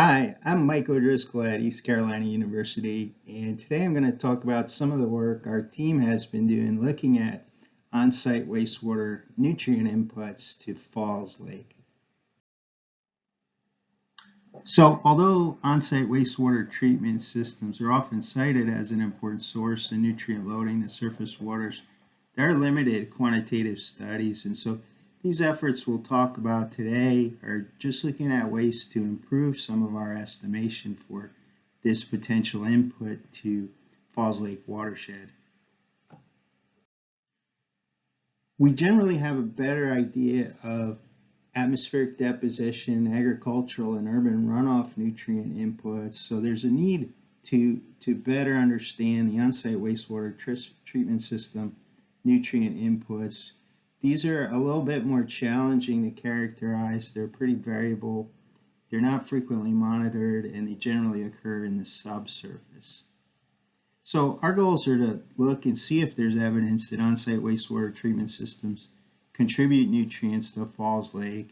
Hi, I'm Mike O'Driscoll at East Carolina University, and today I'm going to talk about some of the work our team has been doing looking at on-site wastewater nutrient inputs to Falls Lake. So, although on-site wastewater treatment systems are often cited as an important source of nutrient loading to surface waters, there are limited quantitative studies, and so these efforts we'll talk about today are just looking at ways to improve some of our estimation for this potential input to Falls Lake watershed. We generally have a better idea of atmospheric deposition, agricultural and urban runoff nutrient inputs, so there's a need to better understand the on-site wastewater treatment system nutrient inputs. These are a little bit more challenging to characterize. They're pretty variable. They're not frequently monitored, and they generally occur in the subsurface. So our goals are to look and see if there's evidence that on-site wastewater treatment systems contribute nutrients to Falls Lake,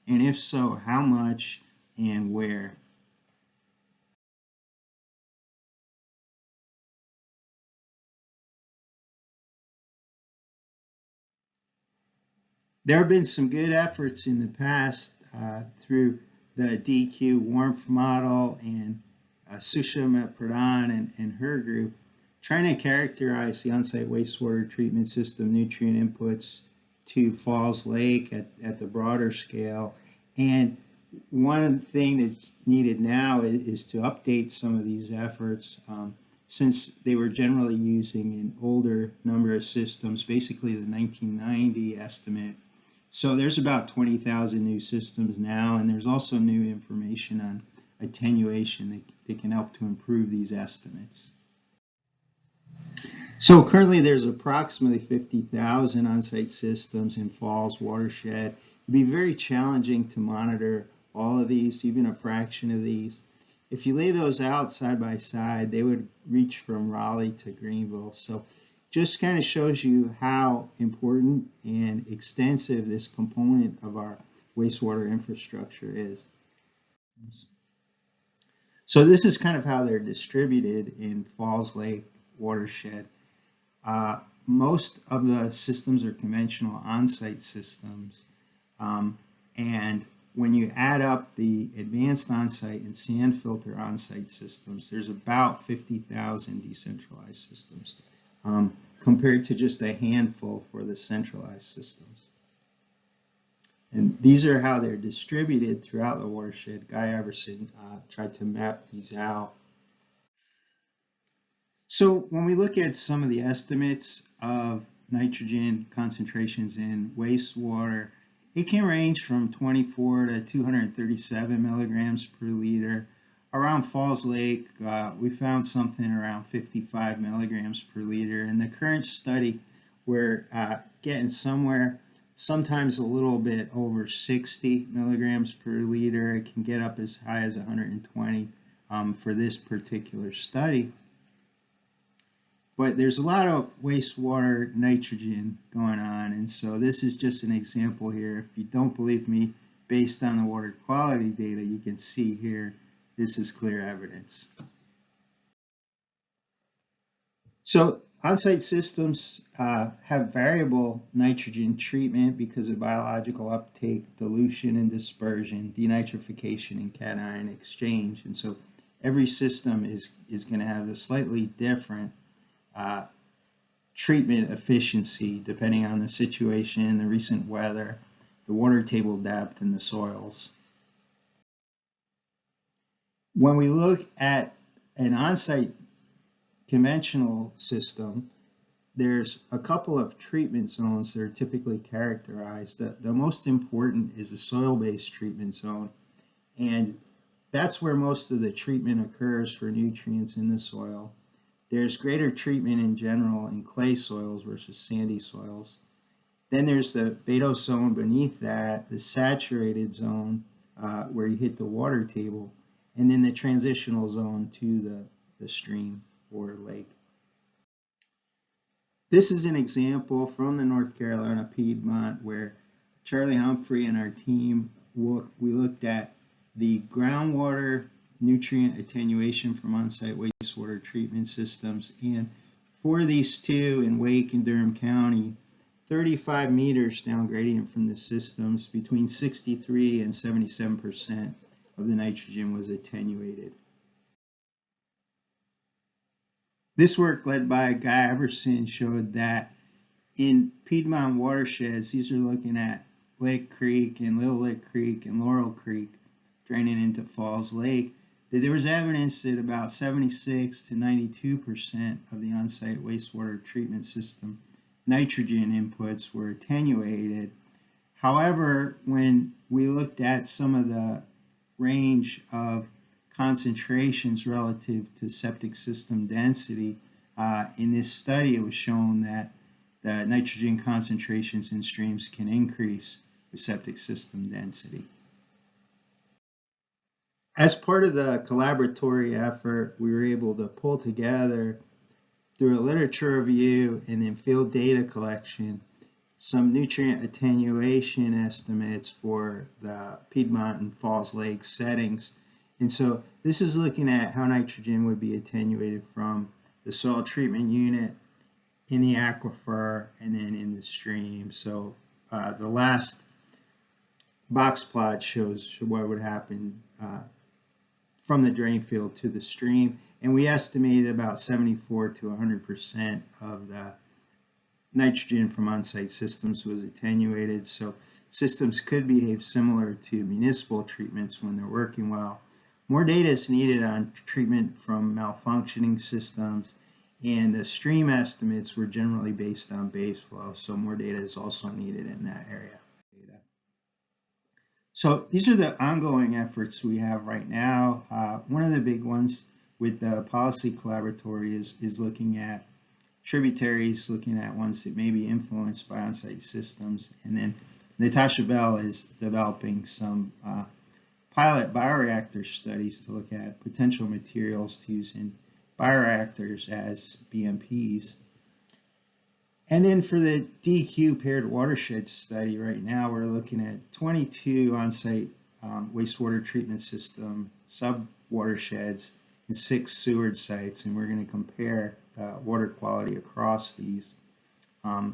and if so, how much and where. There have been some good efforts in the past through the DQ warmth model and Sushma Pradhan and her group trying to characterize the on-site wastewater treatment system nutrient inputs to Falls Lake at the broader scale. And one thing that's needed now is to update some of these efforts since they were generally using an older number of systems, basically the 1990 estimate. So there's about 20,000 new systems now, and there's also new information on attenuation that can help to improve these estimates. So currently there's approximately 50,000 on-site systems in Falls watershed. It'd be very challenging to monitor all of these, even a fraction of these. If you lay those out side by side, they would reach from Raleigh to Greenville. So just kind of shows you how important and extensive this component of our wastewater infrastructure is. So this is kind of how they're distributed in Falls Lake watershed. Most of the systems are conventional on-site systems, and when you add up the advanced on-site and sand filter on-site systems, there's about 50,000 decentralized systems compared to just a handful for the centralized systems. And these are how they're distributed throughout the watershed. Guy Iverson tried to map these out. So when we look at some of the estimates of nitrogen concentrations in wastewater, it can range from 24 to 237 milligrams per liter. Around Falls Lake, we found something around 55 milligrams per liter. In the current study, we're getting somewhere, sometimes a little bit over 60 milligrams per liter. It can get up as high as 120 for this particular study. But there's a lot of wastewater nitrogen going on, and so this is just an example here. If you don't believe me, based on the water quality data, you can see here, this is clear evidence. So on-site systems have variable nitrogen treatment because of biological uptake, dilution and dispersion, denitrification and cation exchange. And so every system is going to have a slightly different treatment efficiency depending on the situation, the recent weather, the water table depth, and the soils. When we look at an on-site conventional system, there's a couple of treatment zones that are typically characterized. The most important is the soil-based treatment zone, and that's where most of the treatment occurs for nutrients in the soil. There's greater treatment in general in clay soils versus sandy soils. Then there's the beta zone beneath that, the saturated zone where you hit the water table, and then the transitional zone to the stream or lake. This is an example from the North Carolina Piedmont where Charlie Humphrey and our team, we looked at the groundwater nutrient attenuation from on-site wastewater treatment systems. And for these two in Wake and Durham County, 35 meters down gradient from the systems, between 63 and 77% of the nitrogen was attenuated. This work, led by Guy Iverson, showed that in Piedmont watersheds, these are looking at Lake Creek and Little Lick Creek and Laurel Creek draining into Falls Lake, that there was evidence that about 76 to 92% of the on-site wastewater treatment system nitrogen inputs were attenuated. However, when we looked at some of the range of concentrations relative to septic system density, in this study it was shown that the nitrogen concentrations in streams can increase with septic system density. As part of the collaboratory effort, we were able to pull together, through a literature review and then field data collection, some nutrient attenuation estimates for the Piedmont and Falls Lake settings. And so this is looking at how nitrogen would be attenuated from the soil treatment unit, in the aquifer, and then in the stream. So the last box plot shows what would happen from the drain field to the stream, and we estimated about 74 to 100% of the nitrogen from on-site systems was attenuated. So systems could behave similar to municipal treatments when they're working well. More data is needed on treatment from malfunctioning systems, and the stream estimates were generally based on base flow, so more data is also needed in that area. So these are the ongoing efforts we have right now. One of the big ones with the policy collaboratory is looking at tributaries, looking at ones that may be influenced by on-site systems. And then Natasha Bell is developing some pilot bioreactor studies to look at potential materials to use in bioreactors as BMPs. And then for the DQ paired watershed study right now, we're looking at 22 on-site wastewater treatment system sub-watersheds and 6 sewerage sites, and we're going to compare water quality across these.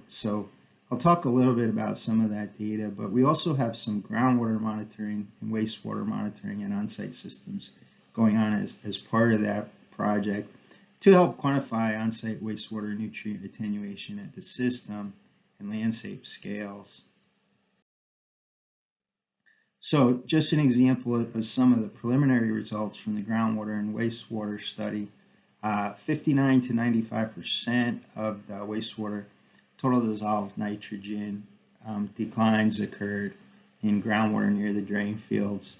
So I'll talk a little bit about some of that data, but we also have some groundwater monitoring and wastewater monitoring and on-site systems going on as part of that project to help quantify on-site wastewater nutrient attenuation at the system and landscape scales. So just an example of some of the preliminary results from the groundwater and wastewater study, 59 to 95% of the wastewater total dissolved nitrogen declines occurred in groundwater near the drain fields.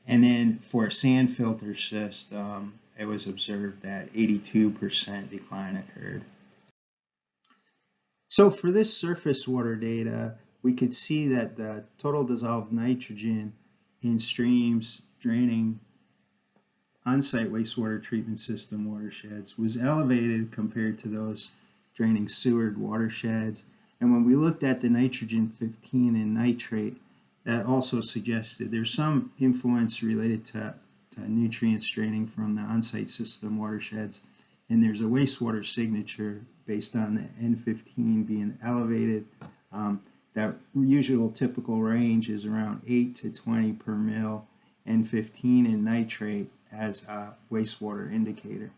And then for a sand filter system, it was observed that 82% decline occurred. So for this surface water data, we could see that the total dissolved nitrogen in streams draining on-site wastewater treatment system watersheds was elevated compared to those draining sewered watersheds. And when we looked at the nitrogen 15 and nitrate, that also suggested there's some influence related to nutrients draining from the on-site system watersheds, and there's a wastewater signature based on the N15 being elevated. That usual typical range is around 8 to 20 per mil, N15 in nitrate as a wastewater indicator.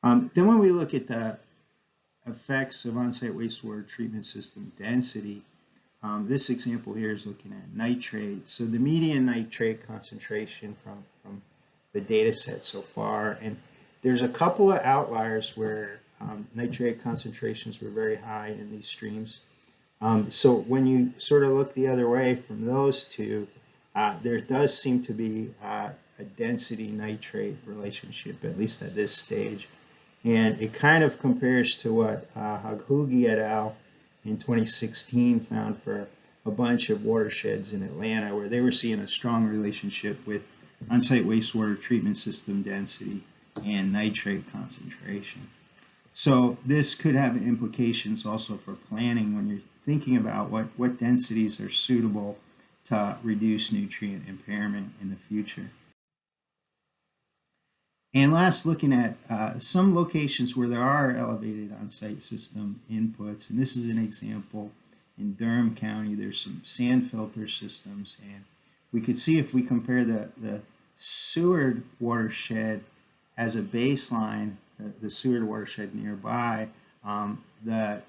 Then when we look at the effects of on-site wastewater treatment system density, this example here is looking at nitrate. So the median nitrate concentration from the data set so far, and there's a couple of outliers where nitrate concentrations were very high in these streams. So when you sort of look the other way from those two, there does seem to be a density nitrate relationship, at least at this stage. And it kind of compares to what Haghugi et al. In 2016 found for a bunch of watersheds in Atlanta, where they were seeing a strong relationship with on-site wastewater treatment system density and nitrate concentration. So this could have implications also for planning when you're thinking about what densities are suitable to reduce nutrient impairment in the future. And last, looking at some locations where there are elevated on-site system inputs, and this is an example in Durham County. There's some sand filter systems, and we could see if we compare the Seward watershed as a baseline, the Seward watershed nearby, the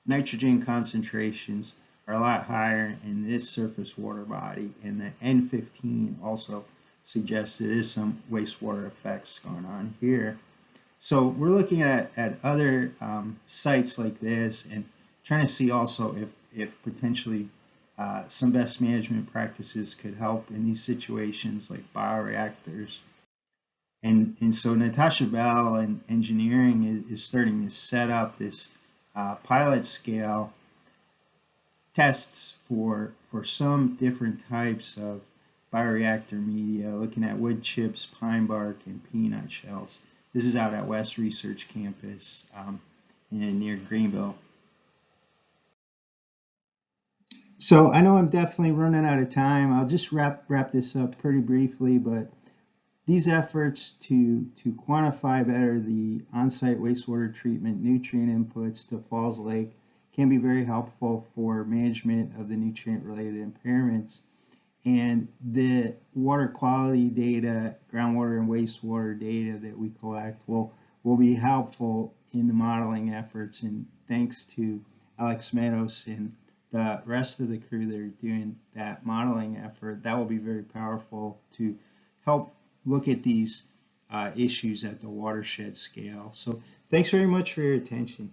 nitrogen concentrations are a lot higher in this surface water body, and the N15 also suggests there is some wastewater effects going on here. So we're looking at other sites like this and trying to see also if potentially some best management practices could help in these situations like bioreactors. And so Natasha Bell and engineering is starting to set up this pilot scale tests for some different types of bioreactor media, looking at wood chips, pine bark, and peanut shells. This is out at West Research Campus near Greenville. So I know I'm definitely running out of time. I'll just wrap this up pretty briefly, but these efforts to quantify better the on-site wastewater treatment nutrient inputs to Falls Lake can be very helpful for management of the nutrient-related impairments. And the water quality data, groundwater and wastewater data that we collect will be helpful in the modeling efforts. And thanks to Alex Meadows and the rest of the crew that are doing that modeling effort, that will be very powerful to help look at these issues at the watershed scale. So thanks very much for your attention.